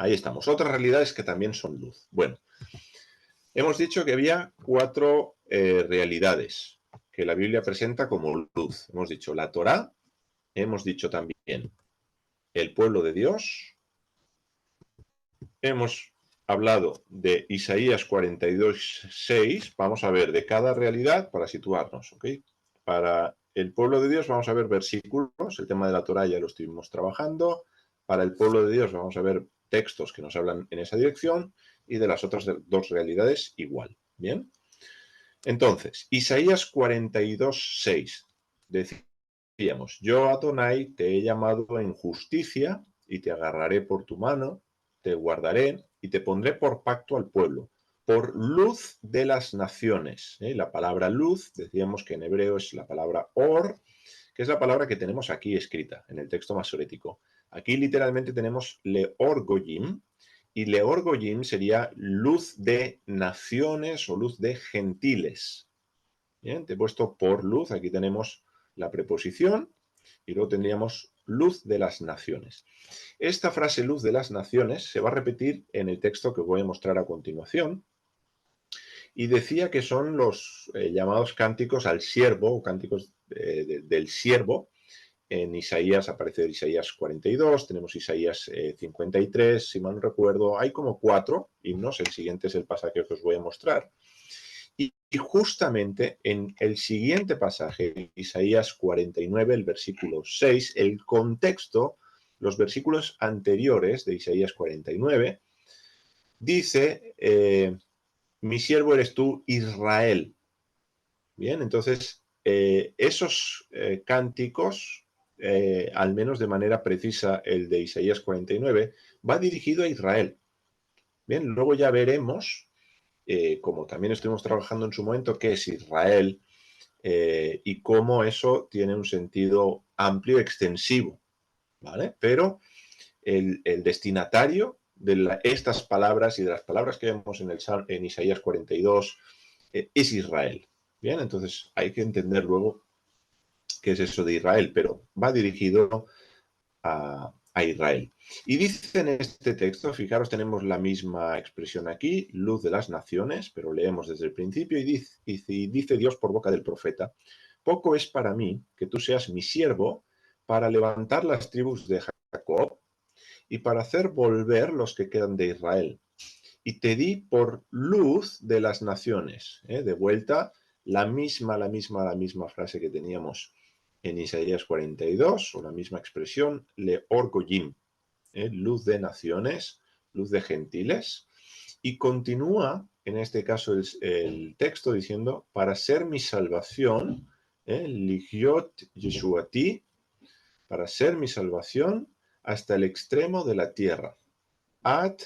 Ahí estamos. Otras realidades que también son luz. Bueno, hemos dicho que había 4 realidades que la Biblia presenta como luz. Hemos dicho la Torá, hemos dicho también el pueblo de Dios, hemos hablado de Isaías 42:6. Vamos a ver de cada realidad para situarnos, ¿ok? Para el pueblo de Dios vamos a ver versículos, el tema de la Torá ya lo estuvimos trabajando. Para el pueblo de Dios vamos a ver textos que nos hablan en esa dirección y de las otras 2 realidades igual, ¿bien? Entonces, Isaías 42:6, decíamos, yo Adonai te he llamado en justicia y te agarraré por tu mano, te guardaré y te pondré por pacto al pueblo, por luz de las naciones. La palabra luz, decíamos que en hebreo es la palabra or, que es la palabra que tenemos aquí escrita en el texto masorético. Aquí literalmente tenemos leor goyim, y leor goyim sería luz de naciones o luz de gentiles. Bien, te he puesto por luz, aquí tenemos la preposición y luego tendríamos luz de las naciones. Esta frase luz de las naciones se va a repetir en el texto que os voy a mostrar a continuación y decía que son los llamados cánticos al siervo o cánticos del siervo. En Isaías aparece Isaías 42, tenemos Isaías 53, si mal no recuerdo, hay como 4 himnos, el siguiente es el pasaje que os voy a mostrar. Y justamente en el siguiente pasaje, Isaías 49, el versículo 6, el contexto, los versículos anteriores de Isaías 49, dice, mi siervo eres tú, Israel. Bien, entonces, esos cánticos, al menos de manera precisa el de Isaías 49, va dirigido a Israel. Bien, luego ya veremos, como también estuvimos trabajando en su momento, qué es Israel y cómo eso tiene un sentido amplio, extensivo, ¿vale? Pero el destinatario de estas palabras y de las palabras que vemos en Isaías 42 es Israel. Bien, entonces hay que entender luego qué es eso de Israel, pero va dirigido a Israel. Y dice en este texto, fijaros, tenemos la misma expresión aquí, luz de las naciones, pero leemos desde el principio y dice Dios por boca del profeta, poco es para mí que tú seas mi siervo para levantar las tribus de Jacob y para hacer volver los que quedan de Israel. Y te di por luz de las naciones. De vuelta, la misma frase que teníamos en Isaías 42, o la misma expresión, leor goyim, luz de naciones, luz de gentiles. Y continúa, en este caso, el texto diciendo, para ser mi salvación, ligiot yeshuati, para ser mi salvación hasta el extremo de la tierra. Ad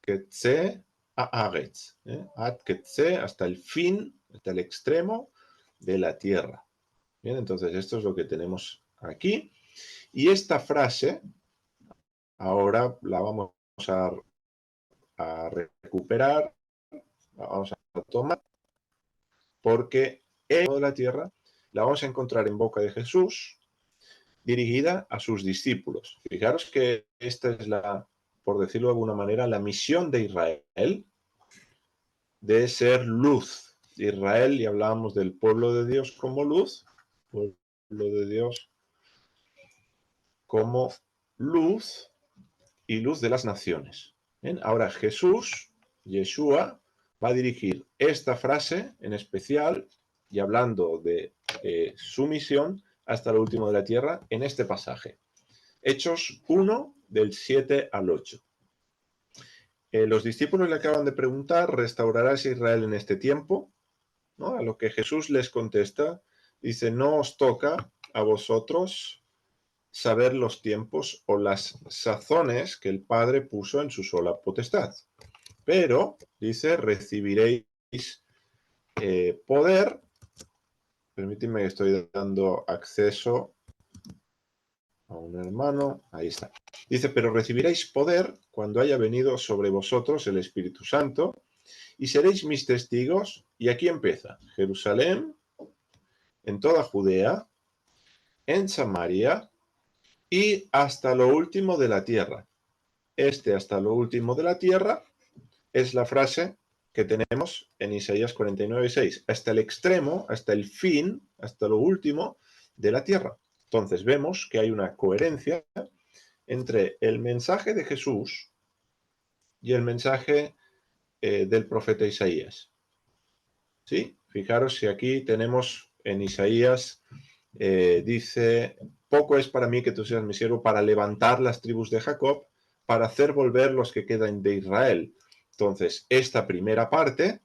ketze haaretz. Ad ketze, hasta el fin, hasta el extremo de la tierra. Bien, entonces esto es lo que tenemos aquí. Y esta frase, ahora la vamos a recuperar, la vamos a tomar, porque en la tierra la vamos a encontrar en boca de Jesús, dirigida a sus discípulos. Fijaros que esta es por decirlo de alguna manera, la misión de Israel, de ser luz. Israel, y hablábamos del pueblo de Dios como luz, pueblo de Dios como luz y luz de las naciones. ¿Bien? Ahora Jesús, Yeshua, va a dirigir esta frase en especial y hablando de su misión hasta lo último de la tierra en este pasaje. Hechos 1, del 7 al 8. Los discípulos le acaban de preguntar, ¿restaurarás Israel en este tiempo? ¿No? A lo que Jesús les contesta, dice, no os toca a vosotros saber los tiempos o las sazones que el Padre puso en su sola potestad. Pero, dice, recibiréis poder. Permíteme que estoy dando acceso a un hermano. Ahí está. Dice, pero recibiréis poder cuando haya venido sobre vosotros el Espíritu Santo y seréis mis testigos. Y aquí empieza. Jerusalén, en toda Judea, en Samaria y hasta lo último de la tierra. este hasta lo último de la tierra, es la frase que tenemos en Isaías 49:6, hasta el extremo, hasta el fin, hasta lo último de la tierra. Entonces vemos que hay una coherencia entre el mensaje de Jesús y el mensaje del profeta Isaías. ¿Sí? Fijaros si aquí tenemos en Isaías, dice, poco es para mí que tú seas mi siervo para levantar las tribus de Jacob, para hacer volver los que quedan de Israel. Entonces, esta primera parte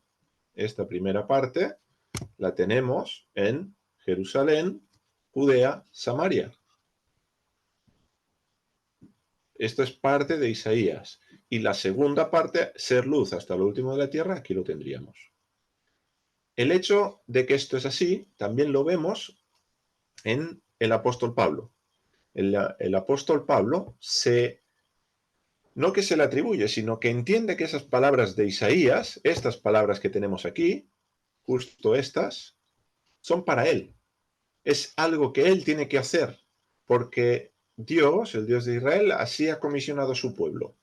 la tenemos en Jerusalén, Judea, Samaria. Esto es parte de Isaías. Y la segunda parte, ser luz hasta lo último de la tierra, aquí lo tendríamos. El hecho de que esto es así, también lo vemos en el apóstol Pablo. El apóstol Pablo no que se le atribuye, sino que entiende que esas palabras de Isaías, estas palabras que tenemos aquí, justo estas, son para él. Es algo que él tiene que hacer, porque Dios, el Dios de Israel, así ha comisionado a su pueblo.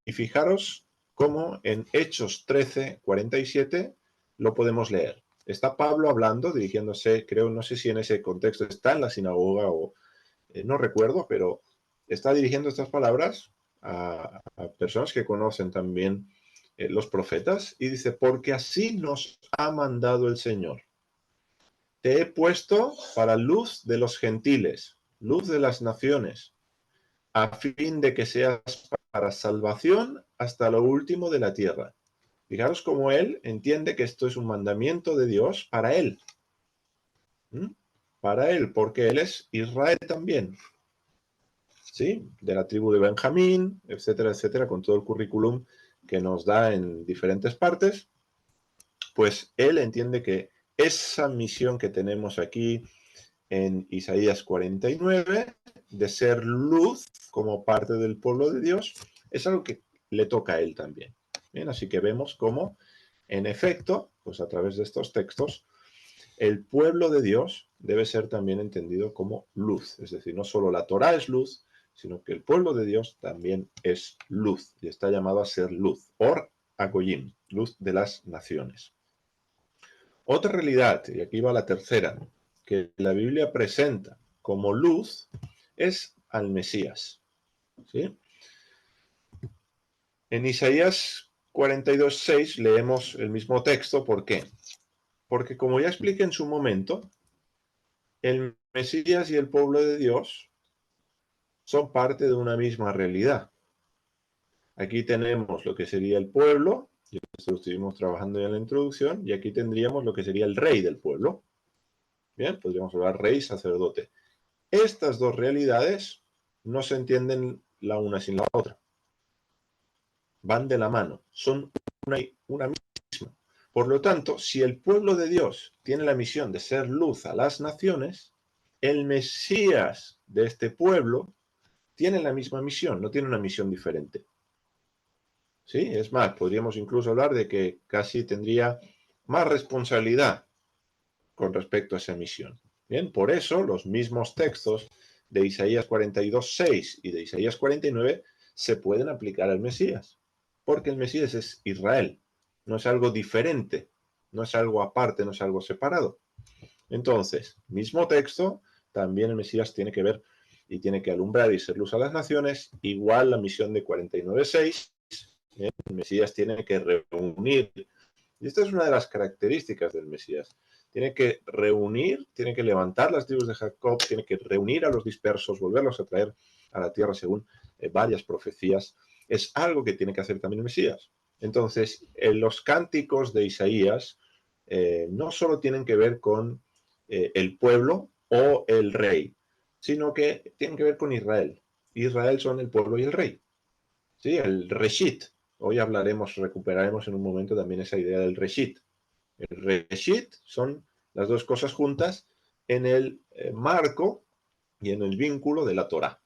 Y fijaros cómo en Hechos 13:47 lo podemos leer. Está Pablo hablando, dirigiéndose, creo, no sé si en ese contexto está en la sinagoga o no recuerdo, pero está dirigiendo estas palabras a personas que conocen también los profetas y dice, porque así nos ha mandado el Señor. Te he puesto para luz de los gentiles, luz de las naciones, a fin de que seas para salvación hasta lo último de la tierra. Fijaros cómo él entiende que esto es un mandamiento de Dios para él. Para él, porque él es Israel también. ¿Sí? De la tribu de Benjamín, etcétera, etcétera, con todo el currículum que nos da en diferentes partes. Pues él entiende que esa misión que tenemos aquí en Isaías 49, de ser luz como parte del pueblo de Dios, es algo que le toca a él también. Bien, así que vemos cómo, en efecto, pues a través de estos textos, el pueblo de Dios debe ser también entendido como luz. Es decir, no solo la Torá es luz, sino que el pueblo de Dios también es luz y está llamado a ser luz. Or Hagoyim, luz de las naciones. Otra realidad, y aquí va la tercera, que la Biblia presenta como luz es al Mesías. ¿Sí? En Isaías 42:6 leemos el mismo texto. ¿Por qué? Porque como ya expliqué en su momento, el Mesías y el pueblo de Dios son parte de una misma realidad. Aquí tenemos lo que sería el pueblo, y esto lo estuvimos trabajando ya en la introducción, y aquí tendríamos lo que sería el rey del pueblo. Bien, podríamos hablar rey, sacerdote. Estas dos realidades no se entienden la una sin la otra. Van de la mano, son una misma. Por lo tanto, si el pueblo de Dios tiene la misión de ser luz a las naciones, el Mesías de este pueblo tiene la misma misión, no tiene una misión diferente. ¿Sí? Es más, podríamos incluso hablar de que casi tendría más responsabilidad con respecto a esa misión. Bien, por eso los mismos textos de Isaías 42:6 y de Isaías 49 se pueden aplicar al Mesías, porque el Mesías es Israel, no es algo diferente, no es algo aparte, no es algo separado. Entonces, mismo texto, también el Mesías tiene que ver y tiene que alumbrar y ser luz a las naciones, igual la misión de 49:6, el Mesías tiene que reunir, y esta es una de las características del Mesías, tiene que reunir, tiene que levantar las tribus de Jacob, tiene que reunir a los dispersos, volverlos a traer a la tierra según varias profecías. Es algo que tiene que hacer también el Mesías. Entonces, los cánticos de Isaías no solo tienen que ver con el pueblo o el rey, sino que tienen que ver con Israel. Israel son el pueblo y el rey. ¿Sí? El Reshit. Hoy recuperaremos en un momento también esa idea del Reshit. El Reshit son las dos cosas juntas en el marco y en el vínculo de la Torah,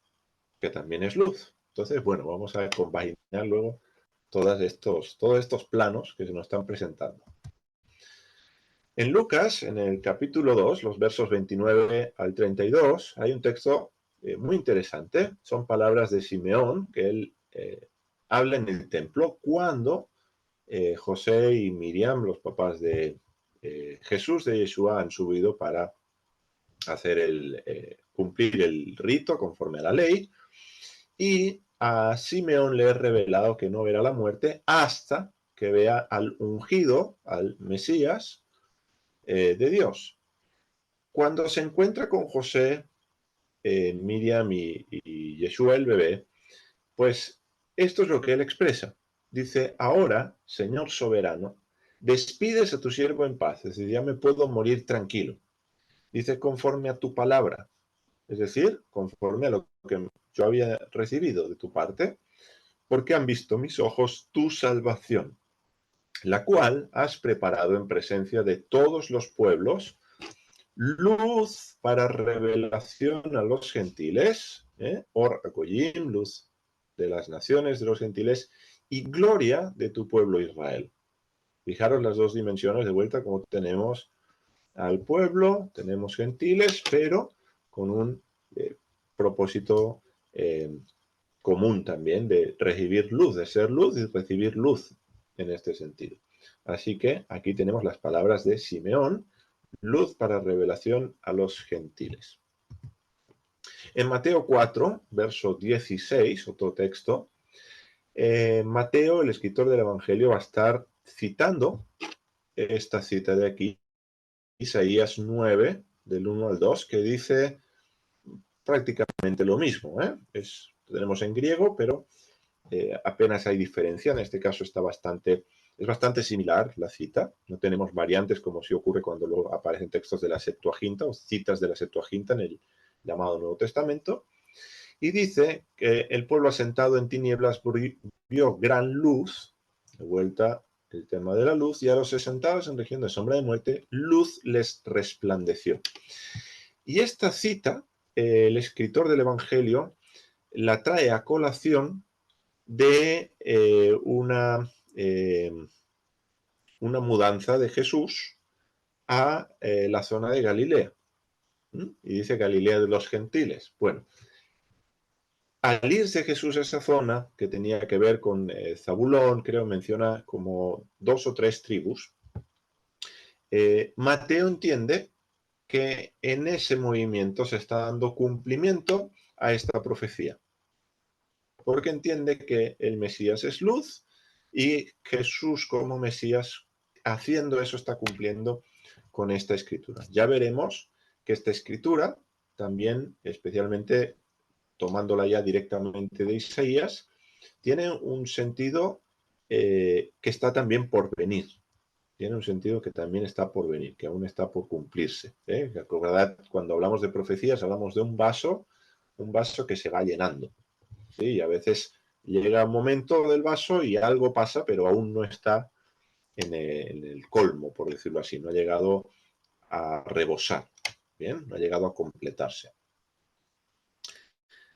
que también es luz. Entonces, bueno, vamos a compaginar luego todos estos planos que se nos están presentando. En Lucas, en el capítulo 2, los versos 29 al 32, hay un texto muy interesante. Son palabras de Simeón, que él habla en el templo cuando José y Miriam, los papás de Jesús, de Yeshua, han subido para hacer cumplir el rito conforme a la ley, y a Simeón le he revelado que no verá la muerte hasta que vea al ungido, al Mesías de Dios. Cuando se encuentra con José, Miriam y Yeshua el bebé, pues esto es lo que él expresa. Dice: ahora, Señor soberano, despides a tu siervo en paz, es decir, ya me puedo morir tranquilo. Dice: conforme a tu palabra, es decir, conforme a lo que yo había recibido de tu parte, porque han visto mis ojos tu salvación, la cual has preparado en presencia de todos los pueblos, luz para revelación a los gentiles, Or Hagoyim, luz de las naciones de los gentiles, y gloria de tu pueblo Israel. Fijaros las dos dimensiones de vuelta, como tenemos al pueblo, tenemos gentiles, pero con un propósito común también de recibir luz, de ser luz y recibir luz en este sentido. Así que aquí tenemos las palabras de Simeón: luz para revelación a los gentiles. En Mateo 4, verso 16, otro texto, Mateo, el escritor del Evangelio, va a estar citando esta cita de aquí, Isaías 9, del 1 al 2, que dice prácticamente lo mismo. Tenemos en griego, pero apenas hay diferencia. En este caso es bastante similar la cita. No tenemos variantes como si ocurre cuando luego aparecen textos de la Septuaginta o citas de la Septuaginta en el llamado Nuevo Testamento. Y dice que el pueblo asentado en tinieblas vio gran luz, de vuelta el tema de la luz, y a los asentados en región de sombra de muerte, luz les resplandeció. Y esta cita, el escritor del Evangelio la trae a colación de una mudanza de Jesús a la zona de Galilea. Y dice Galilea de los gentiles. Bueno, al irse Jesús a esa zona, que tenía que ver con Zabulón, creo menciona como 2 o 3 tribus, Mateo entiende que en ese movimiento se está dando cumplimiento a esta profecía, porque entiende que el Mesías es luz y Jesús como Mesías, haciendo eso, está cumpliendo con esta escritura. Ya veremos que esta escritura también, especialmente tomándola ya directamente de Isaías, tiene un sentido que está también por venir. Tiene un sentido que también está por venir, que aún está por cumplirse. Recordad, cuando hablamos de profecías, hablamos de un vaso que se va llenando. ¿Sí? Y a veces llega un momento del vaso y algo pasa, pero aún no está en el colmo, por decirlo así. No ha llegado a rebosar. Bien, no ha llegado a completarse.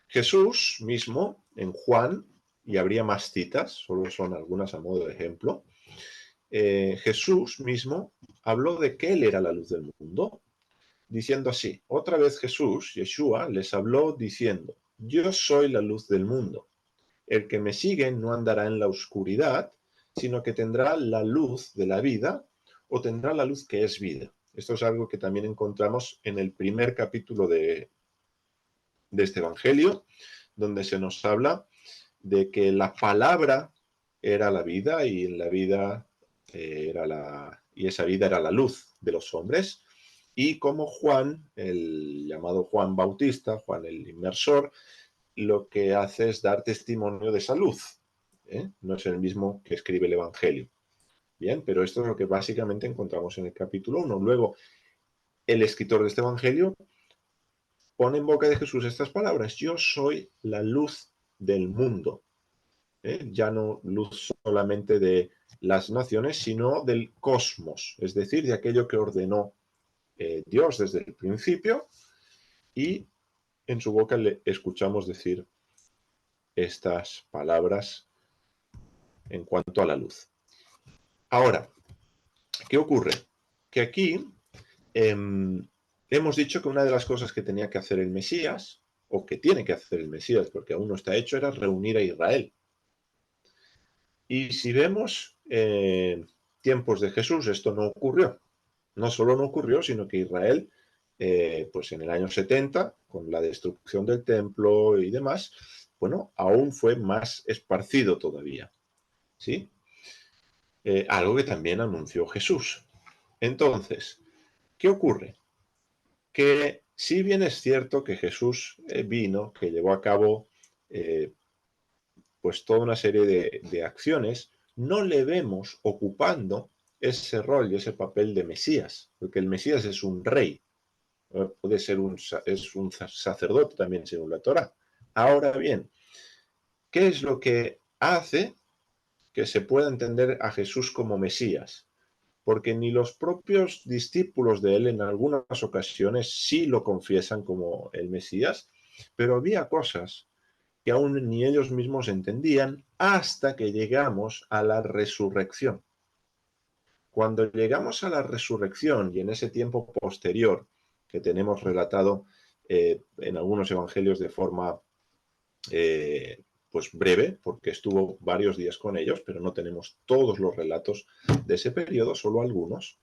Jesús mismo, en Juan, y habría más citas, solo son algunas a modo de ejemplo, Jesús mismo habló de que Él era la luz del mundo, diciendo así: otra vez Jesús, Yeshua, les habló diciendo: yo soy la luz del mundo. El que me sigue no andará en la oscuridad, sino que tendrá la luz de la vida, o tendrá la luz que es vida. Esto es algo que también encontramos en el primer capítulo de este Evangelio, donde se nos habla de que la palabra era la vida y la vida y esa vida era la luz de los hombres, y como Juan, el llamado Juan Bautista, Juan el Inmersor, lo que hace es dar testimonio de esa luz. No es el mismo que escribe el Evangelio. Bien, pero esto es lo que básicamente encontramos en el capítulo 1. Luego, el escritor de este Evangelio pone en boca de Jesús estas palabras: yo soy la luz del mundo. Ya no luz solamente de las naciones, sino del cosmos, es decir, de aquello que ordenó Dios desde el principio, y en su boca le escuchamos decir estas palabras en cuanto a la luz. Ahora, ¿qué ocurre? Que aquí hemos dicho que una de las cosas que tenía que hacer el Mesías, o que tiene que hacer el Mesías, porque aún no está hecho, era reunir a Israel. Y si vemos tiempos de Jesús, esto no ocurrió. No solo no ocurrió, sino que Israel, pues en el año 70, con la destrucción del templo y demás, bueno, aún fue más esparcido todavía, ¿sí? Algo que también anunció Jesús. Entonces, ¿qué ocurre? Que si bien es cierto que Jesús vino, que llevó a cabo pues toda una serie de acciones, no le vemos ocupando ese rol y ese papel de Mesías, porque el Mesías es un rey, puede ser es un sacerdote también según la Torá. Ahora bien, ¿qué es lo que hace que se pueda entender a Jesús como Mesías? Porque ni los propios discípulos de él en algunas ocasiones sí lo confiesan como el Mesías, pero había cosas que aún ni ellos mismos entendían hasta que llegamos a la resurrección. Cuando llegamos a la resurrección y en ese tiempo posterior que tenemos relatado en algunos evangelios de forma pues breve, porque estuvo varios días con ellos, pero no tenemos todos los relatos de ese periodo, solo algunos.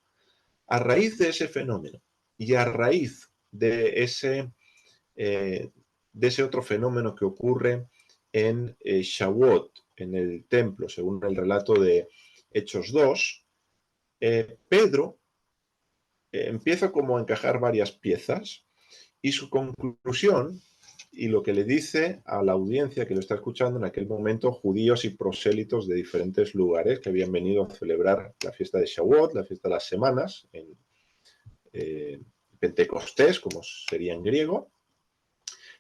A raíz de ese fenómeno y a raíz de ese otro fenómeno que ocurre en Shavuot, en el templo, según el relato de Hechos 2, Pedro empieza como a encajar varias piezas y su conclusión y lo que le dice a la audiencia que lo está escuchando en aquel momento, judíos y prosélitos de diferentes lugares que habían venido a celebrar la fiesta de Shavuot, la fiesta de las semanas, en Pentecostés, como sería en griego,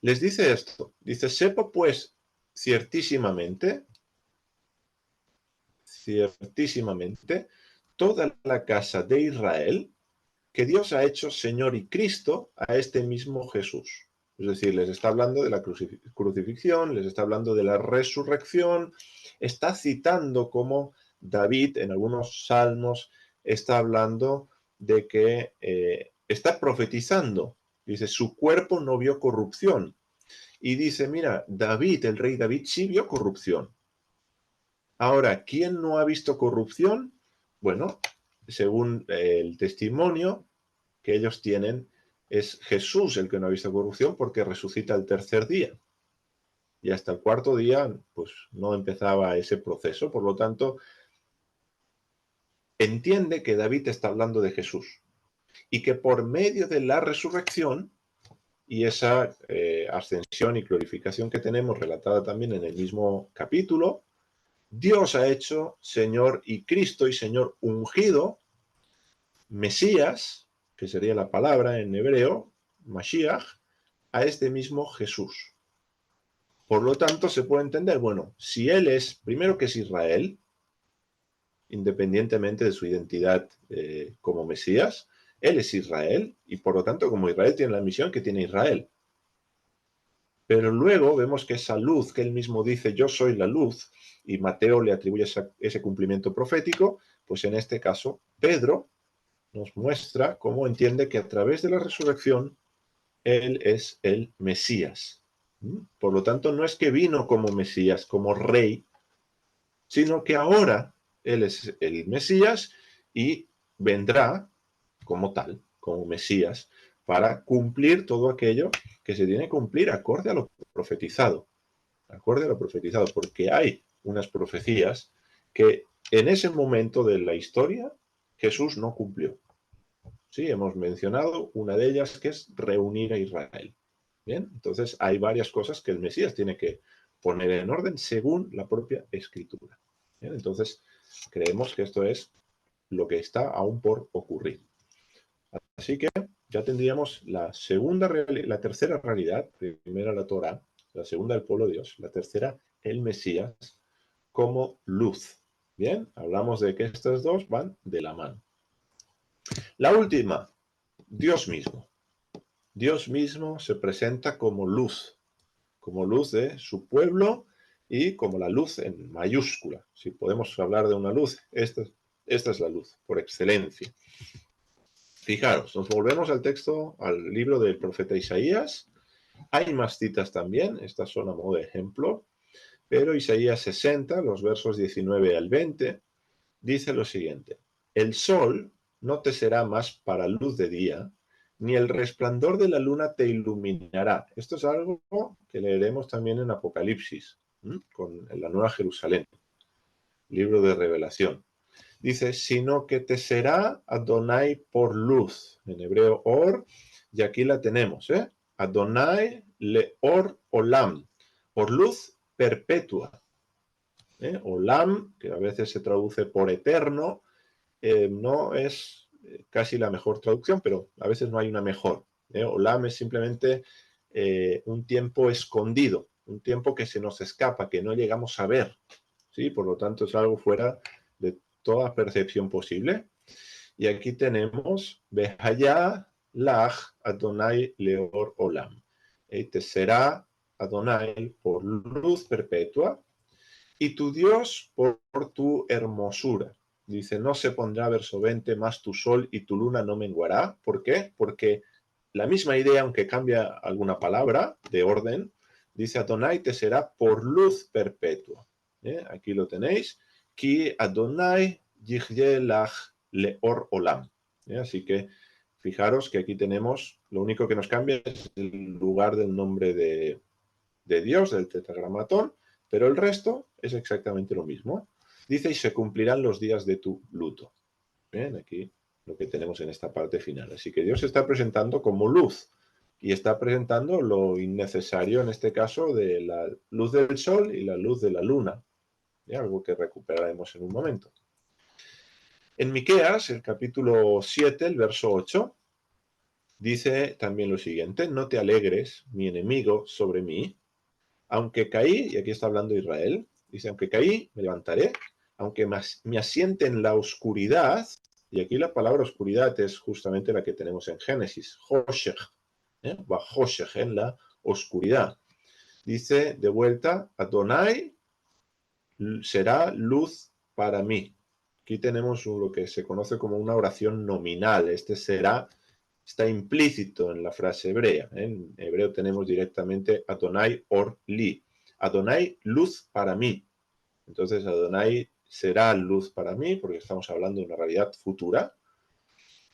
les dice esto, dice, sepa pues ciertísimamente, toda la casa de Israel, que Dios ha hecho Señor y Cristo a este mismo Jesús. Es decir, les está hablando de la crucifixión, les está hablando de la resurrección, está citando como David en algunos salmos está hablando de que está profetizando. Dice, su cuerpo no vio corrupción. Y dice, mira, David, el rey David, sí vio corrupción. Ahora, ¿quién no ha visto corrupción? Bueno, según el testimonio que ellos tienen, es Jesús el que no ha visto corrupción porque resucita el tercer día. Y hasta el cuarto día, pues no empezaba ese proceso. Por lo tanto, entiende que David está hablando de Jesús y que por medio de la resurrección y esa ascensión y glorificación que tenemos relatada también en el mismo capítulo, Dios ha hecho Señor y Cristo y Señor ungido, Mesías, que sería la palabra en hebreo, Mashiach, a este mismo Jesús. Por lo tanto, se puede entender, bueno, si Él es, primero que es Israel, independientemente de su identidad como Mesías, Él es Israel y por lo tanto como Israel tiene la misión que tiene Israel. Pero luego vemos que esa luz que Él mismo dice, yo soy la luz, y Mateo le atribuye ese cumplimiento profético, pues en este caso Pedro nos muestra cómo entiende que a través de la resurrección Él es el Mesías. Por lo tanto, no es que vino como Mesías, como rey, sino que ahora Él es el Mesías y vendrá como tal, como Mesías, para cumplir todo aquello que se tiene que cumplir acorde a lo profetizado. Acorde a lo profetizado, porque hay unas profecías que en ese momento de la historia Jesús no cumplió. Sí, hemos mencionado una de ellas que es reunir a Israel. Bien, entonces hay varias cosas que el Mesías tiene que poner en orden según la propia escritura. Bien, entonces creemos que esto es lo que está aún por ocurrir. Así que ya tendríamos la tercera realidad, primera la Torah, la segunda el pueblo de Dios, la tercera el Mesías como luz. Bien, hablamos de que estas dos van de la mano. La última, Dios mismo. Dios mismo se presenta como luz de su pueblo y como la luz en mayúscula. Si podemos hablar de una luz, esta es la luz por excelencia. Fijaros, nos volvemos al texto, al libro del profeta Isaías. Hay más citas también, estas son a modo de ejemplo, pero Isaías 60, los versos 19 al 20, dice lo siguiente: el sol no te será más para luz de día, ni el resplandor de la luna te iluminará. Esto es algo que leeremos también en Apocalipsis, con la Nueva Jerusalén, libro de Revelación. Dice, sino que te será Adonai por luz, en hebreo or, y aquí la tenemos, Adonai leor olam, por luz perpetua. Olam, que a veces se traduce por eterno, no es casi la mejor traducción, pero a veces no hay una mejor. Olam es simplemente un tiempo escondido, un tiempo que se nos escapa, que no llegamos a ver. ¿Sí? Por lo tanto, es algo fuera de toda percepción posible. Y aquí tenemos Behaya lach Adonai leor olam. Te será Adonai por luz perpetua y tu Dios por tu hermosura. Dice, no se pondrá, verso 20, más tu sol y tu luna no menguará. ¿Por qué? Porque la misma idea, aunque cambia alguna palabra de orden, dice Adonai te será por luz perpetua. Aquí lo tenéis. Ki Adonai yihye lach leor olam. Así que fijaros que aquí tenemos, lo único que nos cambia es el lugar del nombre de Dios, del tetragramatón, pero el resto es exactamente lo mismo. Dice, y se cumplirán los días de tu luto. Bien, aquí lo que tenemos en esta parte final. Así que Dios se está presentando como luz y está presentando lo innecesario, en este caso, de la luz del sol y la luz de la luna. Algo que recuperaremos en un momento. En Miqueas, el capítulo 7, el verso 8, dice también lo siguiente, no te alegres, mi enemigo, sobre mí, aunque caí, y aquí está hablando Israel, dice, aunque caí, me levantaré, aunque me asiente en la oscuridad, y aquí la palabra oscuridad es justamente la que tenemos en Génesis, Hoshech, Hoshech, en la oscuridad. Dice de vuelta, Adonai será luz para mí. Aquí tenemos lo que se conoce como una oración nominal, este será está implícito en la frase hebrea. En hebreo tenemos directamente Adonai or li. Adonai, luz para mí. Entonces Adonai será luz para mí, porque estamos hablando de una realidad futura.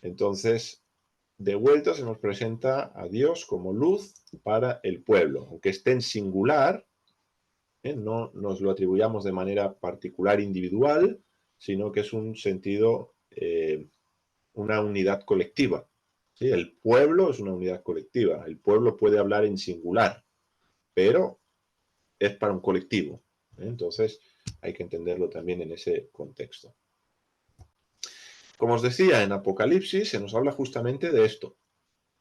Entonces, de vuelta se nos presenta a Dios como luz para el pueblo. Aunque esté en singular, no nos lo atribuyamos de manera particular, individual, sino que es un sentido, una unidad colectiva. ¿Sí? El pueblo es una unidad colectiva. El pueblo puede hablar en singular, pero es para un colectivo. Entonces, hay que entenderlo también en ese contexto. Como os decía, en Apocalipsis se nos habla justamente de esto.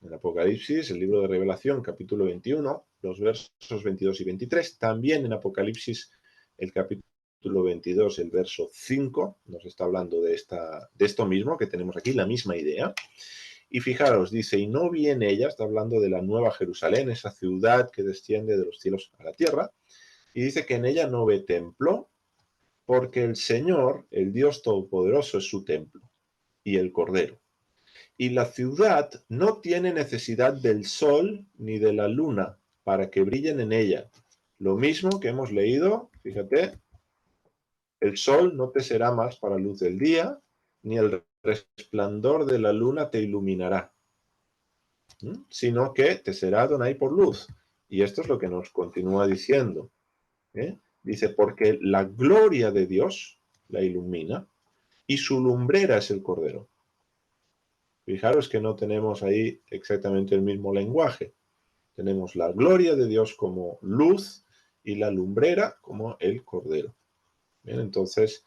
En Apocalipsis, el libro de Revelación, capítulo 21, los versos 22 y 23. También en Apocalipsis, el capítulo 22, el verso 5, nos está hablando de esto mismo que tenemos aquí, la misma idea. Y fijaros, dice, y no vi en ella, está hablando de la Nueva Jerusalén, esa ciudad que desciende de los cielos a la tierra, y dice que en ella no ve templo, porque el Señor, el Dios Todopoderoso, es su templo, y el Cordero. Y la ciudad no tiene necesidad del sol ni de la luna para que brillen en ella. Lo mismo que hemos leído, fíjate, el sol no te será más para luz del día, ni el resplandor de la luna te iluminará, sino que te será Adonai por luz. Y esto es lo que nos continúa diciendo. Dice, porque la gloria de Dios la ilumina y su lumbrera es el Cordero. Fijaros que no tenemos ahí exactamente el mismo lenguaje. Tenemos la gloria de Dios como luz y la lumbrera como el Cordero. Bien, entonces,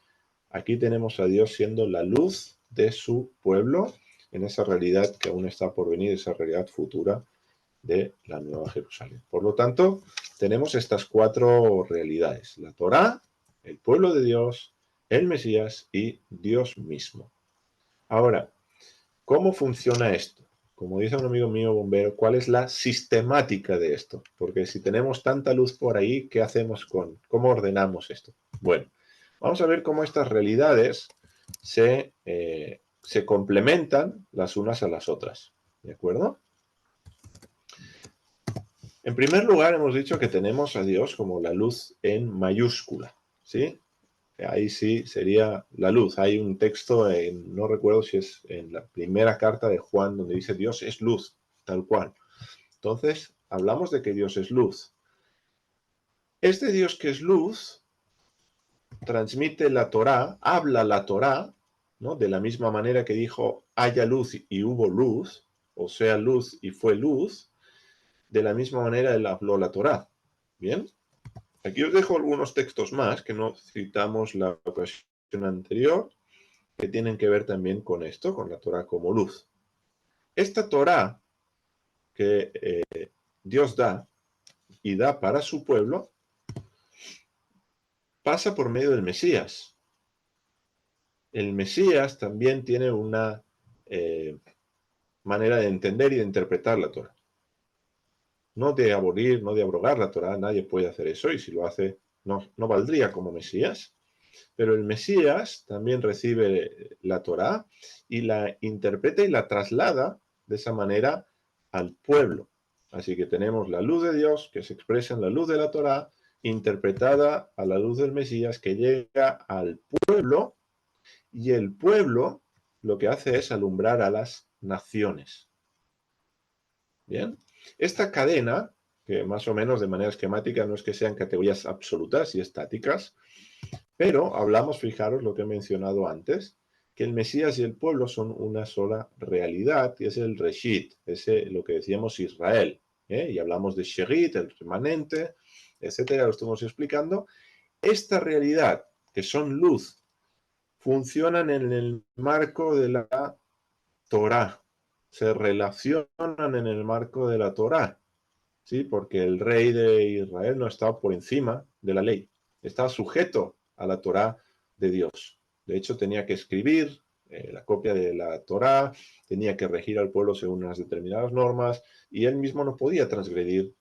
aquí tenemos a Dios siendo la luz de su pueblo en esa realidad que aún está por venir, esa realidad futura de la Nueva Jerusalén. Por lo tanto, tenemos estas cuatro realidades: la Torá, el pueblo de Dios, el Mesías y Dios mismo. Ahora, ¿cómo funciona esto? Como dice un amigo mío bombero, ¿cuál es la sistemática de esto? Porque si tenemos tanta luz por ahí, ¿qué hacemos cómo ordenamos esto? Bueno, vamos a ver cómo estas realidades se complementan las unas a las otras. ¿De acuerdo? En primer lugar, hemos dicho que tenemos a Dios como la luz en mayúscula, ¿sí? Ahí sí sería la luz. Hay un texto, no recuerdo si es en la primera carta de Juan, donde dice Dios es luz, tal cual. Entonces, hablamos de que Dios es luz. Este Dios que es luz transmite la Torá, habla la Torá, ¿no? De la misma manera que dijo haya luz y hubo luz, o sea luz y fue luz, de la misma manera él habló la Torá. ¿Bien? Aquí os dejo algunos textos más que no citamos la ocasión anterior, que tienen que ver también con esto, con la Torá como luz. Esta Torá que Dios da y da para su pueblo, pasa por medio del Mesías. El Mesías también tiene una manera de entender y de interpretar la Torá. No de abolir, no de abrogar la Torá, nadie puede hacer eso, y si lo hace no valdría como Mesías. Pero el Mesías también recibe la Torá y la interpreta y la traslada de esa manera al pueblo. Así que tenemos la luz de Dios que se expresa en la luz de la Torá, interpretada a la luz del Mesías que llega al pueblo, y el pueblo lo que hace es alumbrar a las naciones. Bien, esta cadena, que más o menos de manera esquemática no es que sean categorías absolutas y estáticas, pero hablamos, fijaros lo que he mencionado antes, que el Mesías y el pueblo son una sola realidad, y es el Reshit, lo que decíamos Israel, y hablamos de Sherit, el remanente, etcétera, lo estamos explicando. Esta realidad, que son luz, funcionan en el marco de la Torá, se relacionan en el marco de la Torá, ¿sí? Porque el rey de Israel no está por encima de la ley, está sujeto a la Torá de Dios. De hecho, tenía que escribir la copia de la Torá, tenía que regir al pueblo según unas determinadas normas, y él mismo no podía transgredir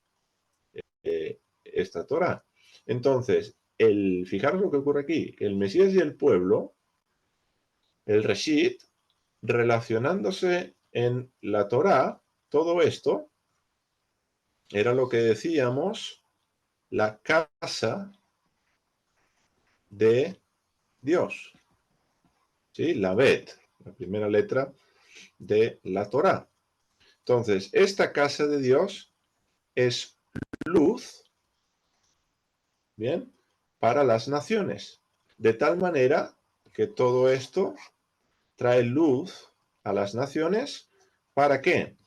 esta Torá. Entonces, fijaros lo que ocurre aquí, el Mesías y el pueblo, el Reshit, relacionándose en la Torá, todo esto era lo que decíamos, la casa de Dios. ¿Sí? La Bet, la primera letra de la Torá. Entonces, esta casa de Dios es luz, ¿bien? Para las naciones. De tal manera que todo esto trae luz a las naciones. ¿Para qué?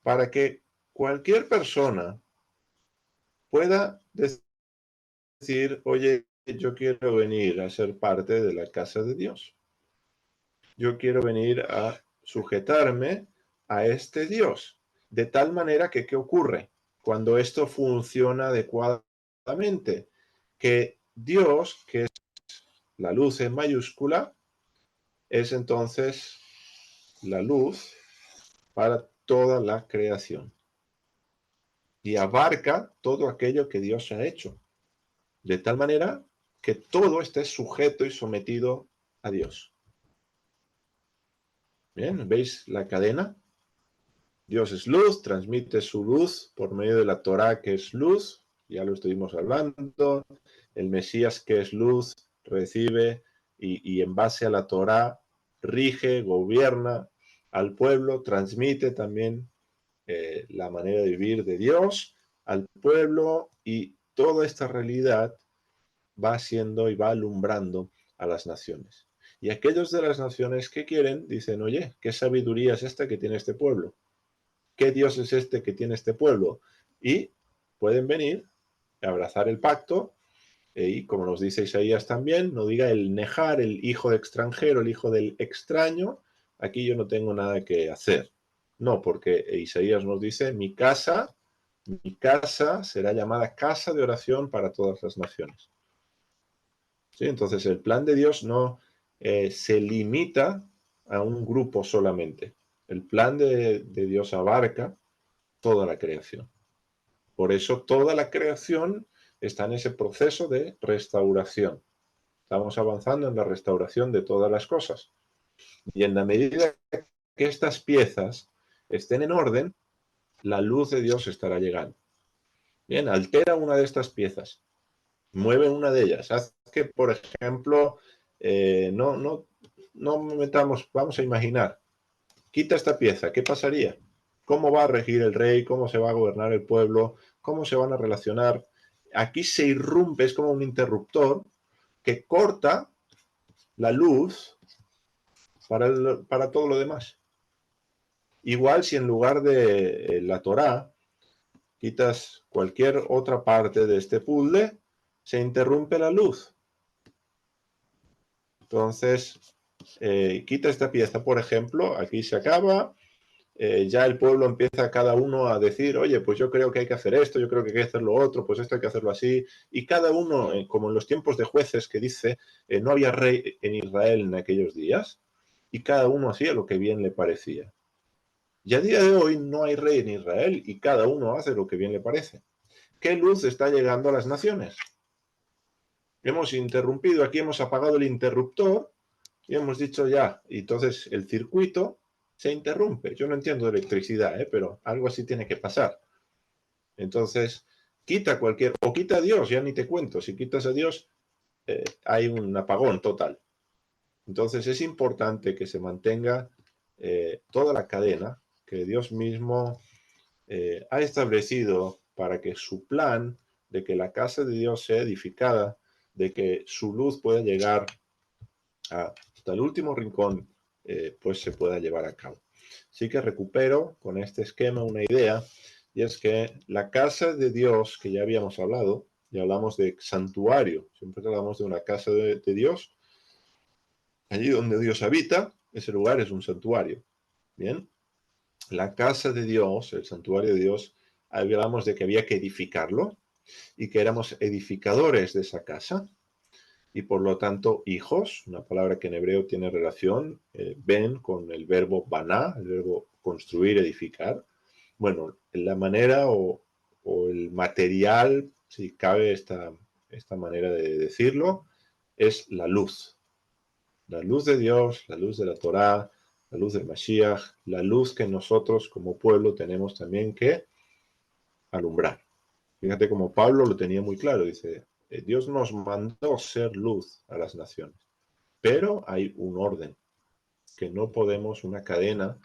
Para que cualquier persona pueda decir, oye, yo quiero venir a ser parte de la casa de Dios. Yo quiero venir a sujetarme a este Dios. De tal manera que, ¿qué ocurre? Cuando esto funciona adecuadamente, que Dios, que es la luz en mayúscula, es entonces la luz para toda la creación. Y abarca todo aquello que Dios ha hecho. De tal manera que todo esté sujeto y sometido a Dios. Bien, ¿veis la cadena? Dios es luz, transmite su luz por medio de la Torá, que es luz, ya lo estuvimos hablando. El Mesías, que es luz, recibe y en base a la Torá rige, gobierna al pueblo, transmite también la manera de vivir de Dios al pueblo, y toda esta realidad va siendo y va alumbrando a las naciones. Y aquellos de las naciones que quieren dicen, oye, ¿qué sabiduría es esta que tiene este pueblo? ¿Qué Dios es este que tiene este pueblo? Y pueden venir a abrazar el pacto, y como nos dice Isaías también, no diga el nejar, el hijo de extranjero, el hijo del extraño, aquí yo no tengo nada que hacer. No, porque Isaías nos dice, mi casa será llamada casa de oración para todas las naciones. ¿Sí? Entonces el plan de Dios no se limita a un grupo solamente. El plan de Dios abarca toda la creación. Por eso toda la creación está en ese proceso de restauración. Estamos avanzando en la restauración de todas las cosas. Y en la medida que estas piezas estén en orden, la luz de Dios estará llegando. Bien, altera una de estas piezas, mueve una de ellas. Haz que, por ejemplo, no metamos, vamos a imaginar, quita esta pieza, ¿qué pasaría? ¿Cómo va a regir el rey? ¿Cómo se va a gobernar el pueblo? ¿Cómo se van a relacionar? Aquí se irrumpe, es como un interruptor que corta la luz para todo lo demás. Igual si en lugar de la Torá quitas cualquier otra parte de este puzzle, se interrumpe la luz. Entonces, quita esta pieza, por ejemplo, aquí se acaba, ya el pueblo empieza cada uno a decir, oye, pues yo creo que hay que hacer esto, yo creo que hay que hacer lo otro, pues esto hay que hacerlo así, y cada uno, como en los tiempos de jueces que dice, no había rey en Israel en aquellos días, y cada uno hacía lo que bien le parecía. Y a día de hoy no hay rey en Israel y cada uno hace lo que bien le parece. ¿Qué luz está llegando a las naciones? Hemos interrumpido, aquí hemos apagado el interruptor y hemos dicho ya, y entonces el circuito se interrumpe. Yo no entiendo de electricidad, pero algo así tiene que pasar. Entonces, quita cualquier, o quita a Dios, ya ni te cuento, si quitas a Dios, hay un apagón total. Entonces es importante que se mantenga toda la cadena que Dios mismo ha establecido para que su plan de que la casa de Dios sea edificada, de que su luz pueda llegar hasta el último rincón, pues se pueda llevar a cabo. Así que recupero con este esquema una idea, y es que la casa de Dios, que ya habíamos hablado, ya hablamos de santuario, siempre hablamos de una casa de Dios, allí donde Dios habita, ese lugar es un santuario. Bien, la casa de Dios, el santuario de Dios, hablamos de que había que edificarlo y que éramos edificadores de esa casa y por lo tanto hijos, una palabra que en hebreo tiene relación, ven con el verbo baná, el verbo construir, edificar. Bueno, la manera o el material, si cabe esta manera de decirlo, es la luz. La luz de Dios, la luz de la Torá, la luz del Mashiach, la luz que nosotros como pueblo tenemos también que alumbrar. Fíjate como Pablo lo tenía muy claro, dice, Dios nos mandó ser luz a las naciones, pero hay un orden, que no podemos, una cadena,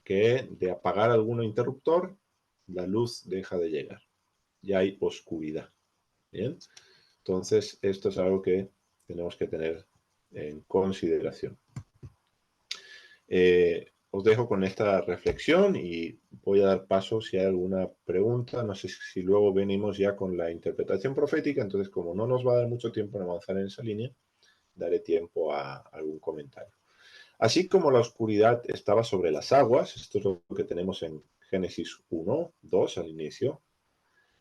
que de apagar algún interruptor, la luz deja de llegar, y hay oscuridad. ¿Bien? Entonces, esto es algo que tenemos que tener en consideración. Os dejo con esta reflexión y voy a dar paso si hay alguna pregunta. No sé si luego venimos ya con la interpretación profética, entonces como no nos va a dar mucho tiempo en avanzar en esa línea, daré tiempo a algún comentario. Así como la oscuridad estaba sobre las aguas, esto es lo que tenemos en Génesis 1, 2 al inicio,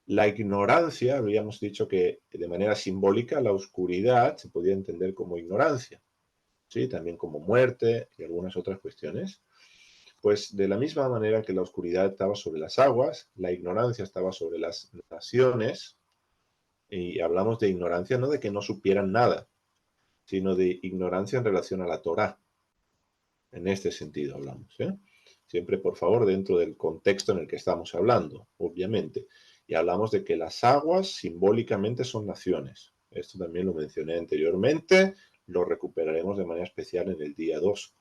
la ignorancia, habíamos dicho que de manera simbólica la oscuridad se podía entender como ignorancia, ¿sí? También como muerte y algunas otras cuestiones. Pues de la misma manera que la oscuridad estaba sobre las aguas, la ignorancia estaba sobre las naciones, y hablamos de ignorancia no de que no supieran nada, sino de ignorancia en relación a la Torá. En este sentido hablamos, ¿eh? Siempre, por favor, dentro del contexto en el que estamos hablando, obviamente. Y hablamos de que las aguas simbólicamente son naciones. Esto también lo mencioné anteriormente, lo recuperaremos de manera especial en el día 2.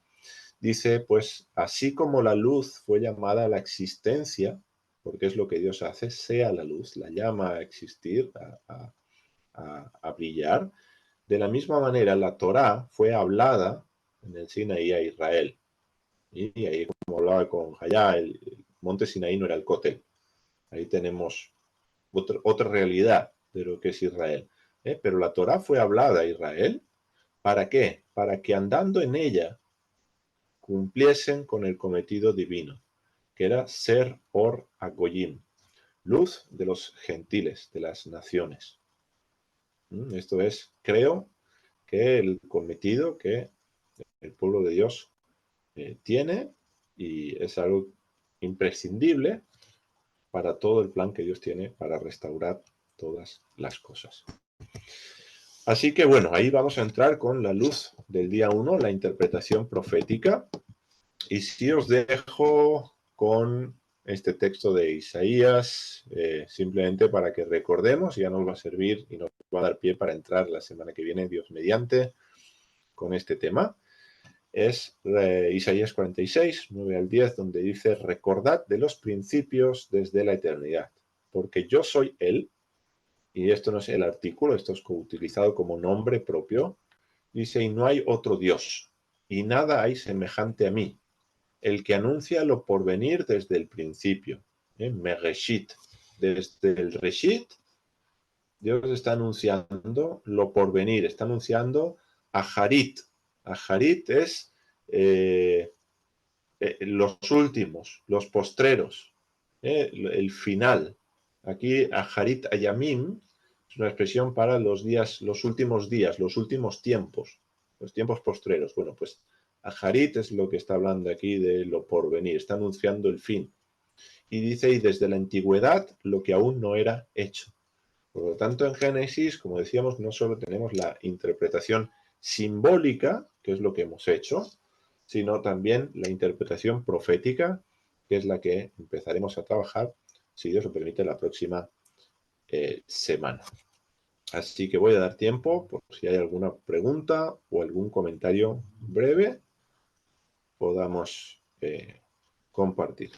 Dice, pues, así como la luz fue llamada a la existencia, porque es lo que Dios hace, sea la luz, la llama a existir, a brillar, de la misma manera la Torá fue hablada en el Sinaí a Israel. Y ahí, como hablaba con Hayá, el monte Sinaí no era el Cótel. Ahí tenemos otra realidad de lo que es Israel. Pero la Torá fue hablada a Israel. ¿Para qué? Para que andando en ella cumpliesen con el cometido divino, que era ser or agoyim, luz de los gentiles, de las naciones. Esto es, creo que el cometido que el pueblo de Dios tiene, y es algo imprescindible para todo el plan que Dios tiene para restaurar todas las cosas. Así que bueno, ahí vamos a entrar con la luz del día 1, la interpretación profética. Y si os dejo con este texto de Isaías, simplemente para que recordemos, ya nos va a servir y nos va a dar pie para entrar la semana que viene, Dios mediante, con este tema. Es Isaías 46, 9 al 10, donde dice: recordad de los principios desde la eternidad, porque yo soy Él, y esto no es el artículo, esto es utilizado como nombre propio, dice: y no hay otro Dios, y nada hay semejante a mí, el que anuncia lo por venir desde el principio. Mereshit. Desde el Reshit, Dios está anunciando lo por venir, está anunciando a Harit. A Harit es los últimos, los postreros, el final. Aquí, Aharit Ayamim es una expresión para los días, los últimos días, los últimos tiempos, los tiempos postreros. Bueno, pues Aharit es lo que está hablando aquí de lo porvenir, está anunciando el fin. Y dice: y desde la antigüedad lo que aún no era hecho. Por lo tanto, en Génesis, como decíamos, no solo tenemos la interpretación simbólica, que es lo que hemos hecho, sino también la interpretación profética, que es la que empezaremos a trabajar, si Dios lo permite, la próxima semana. Así que voy a dar tiempo por si hay alguna pregunta o algún comentario breve, podamos compartir.